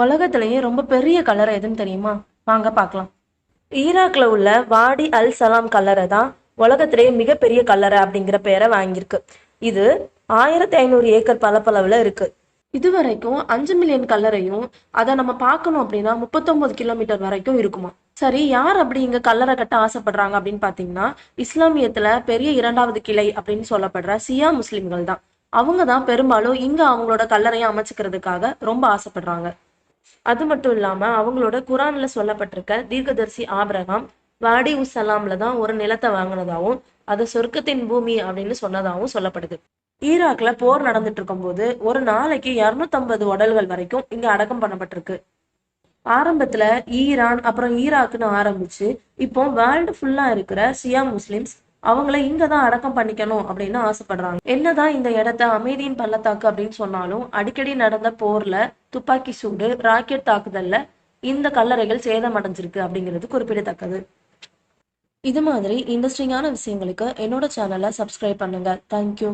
உலகத்திலேயே ரொம்ப பெரிய கல்லறை எதுன்னு தெரியுமா? வாங்க பார்க்கலாம். ஈராக்ல உள்ள வாடி அல் சலாம் கல்லறை தான் உலகத்திலேயே மிகப்பெரிய கல்லறை அப்படிங்கிற பெயரை வாங்கியிருக்கு. இது 1500 ஏக்கர் பரப்பளவுல இருக்கு. இதுவரைக்கும் 5 மில்லியன் கல்லறையும் அதை நம்ம பார்க்கணும் அப்படின்னா 39 கிலோமீட்டர் வரைக்கும் இருக்குமா. சரி, யார் அப்படி இங்க கல்லறை கட்ட ஆசைப்படுறாங்க அப்படின்னு பாத்தீங்கன்னா, இஸ்லாமியத்துல பெரிய இரண்டாவது கிளை அப்படின்னு சொல்லப்படுற சியா முஸ்லிம்கள் தான். அவங்க தான் பெரும்பாலும் இங்க அவங்களோட கல்லறையை அமைச்சுக்கிறதுக்காக ரொம்ப ஆசைப்படுறாங்க. அது மட்டும் இல்லாம அவங்களோட குரான்ல சொல்லப்பட்டிருக்க தீர்க்கதரிசி ஆபிரகாம் வாடி உஸ் சலாம்ல தான் ஒரு நிலத்தை வாங்கினதாவும் அது சொர்க்கத்தின் பூமி அப்படின்னு சொன்னதாகவும் சொல்லப்படுது. ஈராக்ல போர் நடந்துட்டு இருக்கும் போது ஒரு நாளைக்கு 250 உடல்கள் வரைக்கும் இங்க அடக்கம் பண்ணப்பட்டிருக்கு. ஆரம்பத்துல ஈரான் அப்புறம் ஈராக்னு ஆரம்பிச்சு இப்போ வேர்ல்டு ஃபுல்லா இருக்கிற சியா முஸ்லிம்ஸ் அவங்கள இங்கதான் அடக்கம் பண்ணிக்கணும் அப்படின்னு ஆசைப்படுறாங்க. என்னதான் இந்த இடத்த அமைதியின் பள்ளத்தாக்கு அப்படின்னு சொன்னாலும் அடிக்கடி நடந்த போர்ல துப்பாக்கி சூடு, ராக்கெட் தாக்குதல்ல இந்த கல்லறைகள் சேதமடைஞ்சிருக்கு அப்படிங்கிறது குறிப்பிடத்தக்கது. இது மாதிரி இன்ட்ரெஸ்டிங்கான விஷயங்களுக்கு என்னோட சேனலை சப்ஸ்கிரைப் பண்ணுங்க. தேங்க்யூ.